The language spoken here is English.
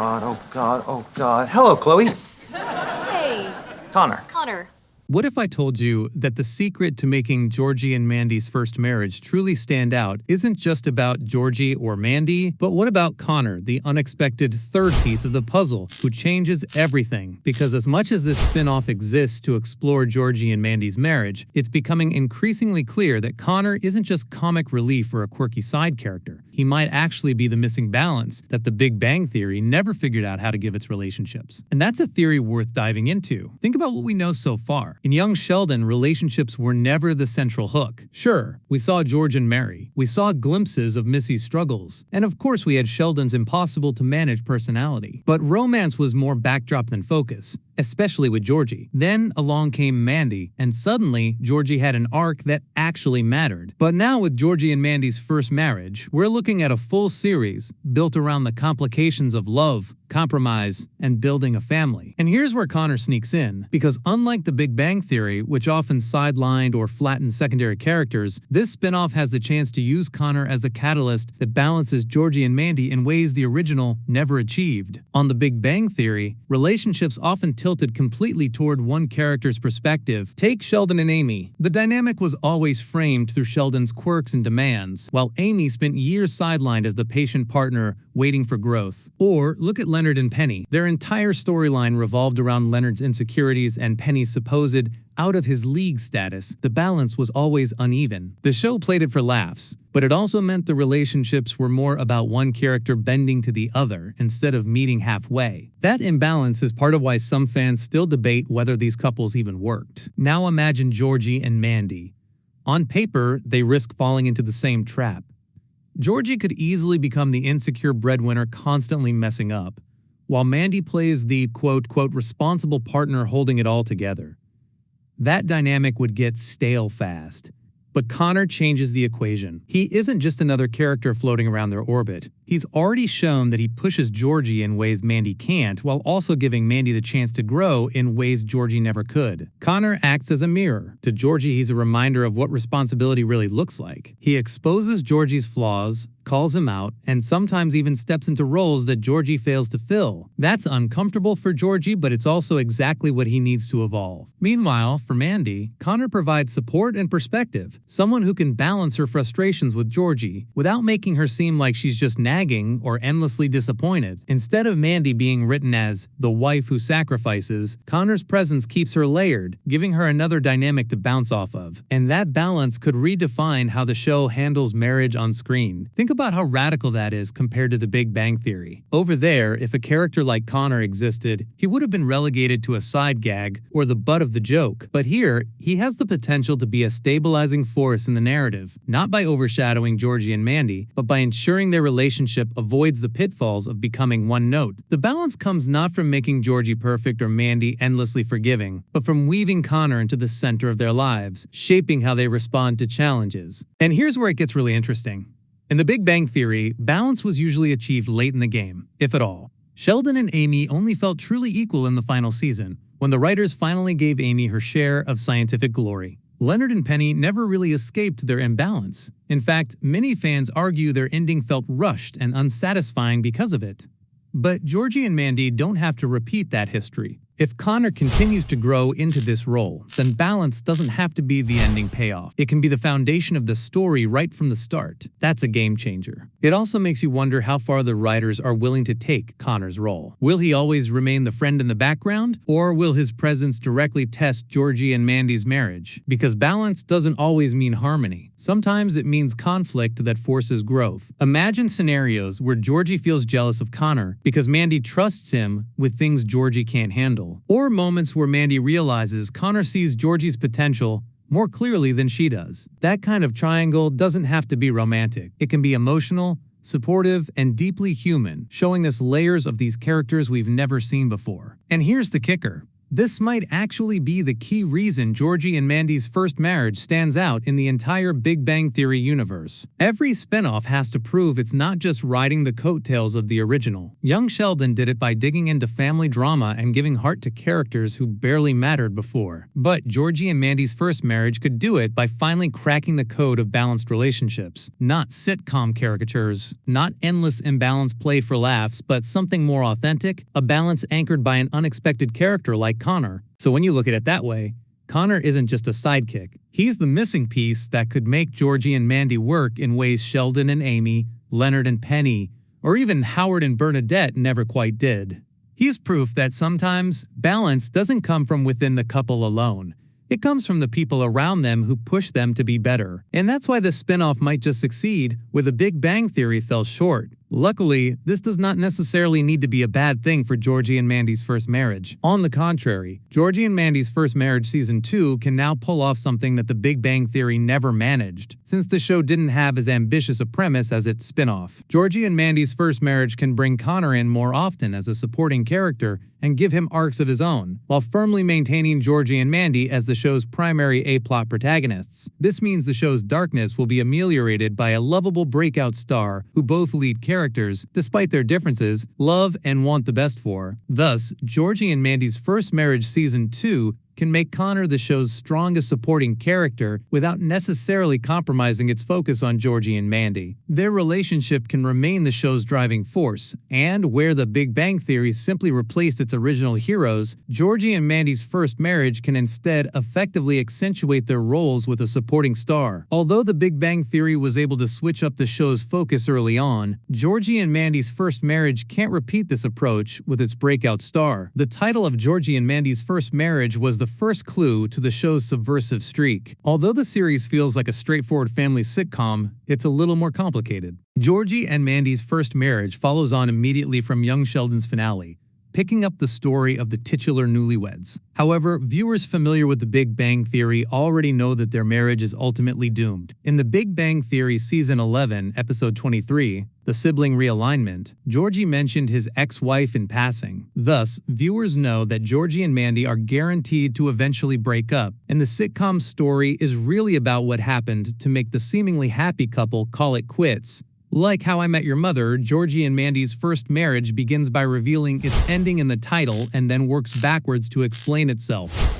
God, oh God, oh God. Hello, Chloe. Hey, Connor. Connor. What if I told you that the secret to making Georgie and Mandy's first marriage truly stand out isn't just about Georgie or Mandy, but what about Connor, the unexpected third piece of the puzzle, who changes everything? Because as much as this spin-off exists to explore Georgie and Mandy's marriage, it's becoming increasingly clear that Connor isn't just comic relief or a quirky side character. He might actually be the missing balance that the Big Bang Theory never figured out how to give its relationships. And that's a theory worth diving into. Think about what we know so far. In Young Sheldon, relationships were never the central hook. Sure, we saw George and Mary. We saw glimpses of Missy's struggles. And of course, we had Sheldon's impossible-to-manage personality. But romance was more backdrop than focus, especially with Georgie. Then along came Mandy, and suddenly, Georgie had an arc that actually mattered. But now with Georgie and Mandy's first marriage, we're looking at a full series built around the complications of love, compromise, and building a family. And here's where Connor sneaks in, because unlike the Big Bang Theory, which often sidelined or flattened secondary characters, this spinoff has the chance to use Connor as the catalyst that balances Georgie and Mandy in ways the original never achieved. On the Big Bang Theory, relationships often tilted completely toward one character's perspective. Take Sheldon and Amy. The dynamic was always framed through Sheldon's quirks and demands, while Amy spent years sidelined as the patient partner waiting for growth. Or look at Leonard and Penny. Their entire storyline revolved around Leonard's insecurities and Penny's supposed out-of-his-league status. The balance was always uneven. The show played it for laughs, but it also meant the relationships were more about one character bending to the other instead of meeting halfway. That imbalance is part of why some fans still debate whether these couples even worked. Now imagine Georgie and Mandy. On paper, they risk falling into the same trap. Georgie could easily become the insecure breadwinner constantly messing up, while Mandy plays the quote-quote responsible partner holding it all together. That dynamic would get stale fast. But Connor changes the equation. He isn't just another character floating around their orbit. He's already shown that he pushes Georgie in ways Mandy can't, while also giving Mandy the chance to grow in ways Georgie never could. Connor acts as a mirror. To Georgie, he's a reminder of what responsibility really looks like. He exposes Georgie's flaws, calls him out, and sometimes even steps into roles that Georgie fails to fill. That's uncomfortable for Georgie, but it's also exactly what he needs to evolve. Meanwhile, for Mandy, Connor provides support and perspective, someone who can balance her frustrations with Georgie without making her seem like she's just nagging or endlessly disappointed. Instead of Mandy being written as the wife who sacrifices, Connor's presence keeps her layered, giving her another dynamic to bounce off of. And that balance could redefine how the show handles marriage on screen. Think about how radical that is compared to the Big Bang Theory. Over there, if a character like Connor existed, he would have been relegated to a side gag or the butt of the joke. But here, he has the potential to be a stabilizing force in the narrative, not by overshadowing Georgie and Mandy, but by ensuring their relationship avoids the pitfalls of becoming one note. The balance comes not from making Georgie perfect or Mandy endlessly forgiving, but from weaving Connor into the center of their lives, shaping how they respond to challenges. And here's where it gets really interesting. In the Big Bang Theory, balance was usually achieved late in the game, if at all. Sheldon and Amy only felt truly equal in the final season, when the writers finally gave Amy her share of scientific glory. Leonard and Penny never really escaped their imbalance. In fact, many fans argue their ending felt rushed and unsatisfying because of it. But Georgie and Mandy don't have to repeat that history. If Connor continues to grow into this role, then balance doesn't have to be the ending payoff. It can be the foundation of the story right from the start. That's a game changer. It also makes you wonder how far the writers are willing to take Connor's role. Will he always remain the friend in the background, or will his presence directly test Georgie and Mandy's marriage? Because balance doesn't always mean harmony. Sometimes it means conflict that forces growth. Imagine scenarios where Georgie feels jealous of Connor because Mandy trusts him with things Georgie can't handle. Or moments where Mandy realizes Connor sees Georgie's potential more clearly than she does. That kind of triangle doesn't have to be romantic. It can be emotional, supportive, and deeply human, showing us layers of these characters we've never seen before. And here's the kicker. This might actually be the key reason Georgie and Mandy's First Marriage stands out in the entire Big Bang Theory universe. Every spinoff has to prove it's not just riding the coattails of the original. Young Sheldon did it by digging into family drama and giving heart to characters who barely mattered before. But Georgie and Mandy's First Marriage could do it by finally cracking the code of balanced relationships. Not sitcom caricatures, not endless imbalance played for laughs, but something more authentic, a balance anchored by an unexpected character like Connor. So when you look at it that way, Connor isn't just a sidekick. He's the missing piece that could make Georgie and Mandy work in ways Sheldon and Amy, Leonard and Penny, or even Howard and Bernadette never quite did. He's proof that sometimes balance doesn't come from within the couple alone. It comes from the people around them who push them to be better. And that's why the spinoff might just succeed where the Big Bang Theory fell short. Luckily, this does not necessarily need to be a bad thing for Georgie and Mandy's First Marriage. On the contrary, Georgie and Mandy's First Marriage Season 2 can now pull off something that the Big Bang Theory never managed, since the show didn't have as ambitious a premise as its spinoff. Georgie and Mandy's First Marriage can bring Connor in more often as a supporting character and give him arcs of his own, while firmly maintaining Georgie and Mandy as the show's primary A-plot protagonists. This means the show's darkness will be ameliorated by a lovable breakout star who both lead characters, despite their differences, love and want the best for. Thus, Georgie and Mandy's First Marriage Season 2 can make Connor the show's strongest supporting character without necessarily compromising its focus on Georgie and Mandy. Their relationship can remain the show's driving force, and where the Big Bang Theory simply replaced its original heroes, Georgie and Mandy's First Marriage can instead effectively accentuate their roles with a supporting star. Although the Big Bang Theory was able to switch up the show's focus early on, Georgie and Mandy's First Marriage can't repeat this approach with its breakout star. The title of Georgie and Mandy's First Marriage was the first clue to the show's subversive streak. Although the series feels like a straightforward family sitcom, it's a little more complicated. Georgie and Mandy's First Marriage follows on immediately from Young Sheldon's finale, picking up the story of the titular newlyweds. However, viewers familiar with the Big Bang Theory already know that their marriage is ultimately doomed. In the Big Bang Theory Season 11, Episode 23, The Sibling Realignment, Georgie mentioned his ex-wife in passing. Thus, viewers know that Georgie and Mandy are guaranteed to eventually break up, and the sitcom story is really about what happened to make the seemingly happy couple call it quits. Like How I Met Your Mother, Georgie and Mandy's First Marriage begins by revealing its ending in the title and then works backwards to explain itself.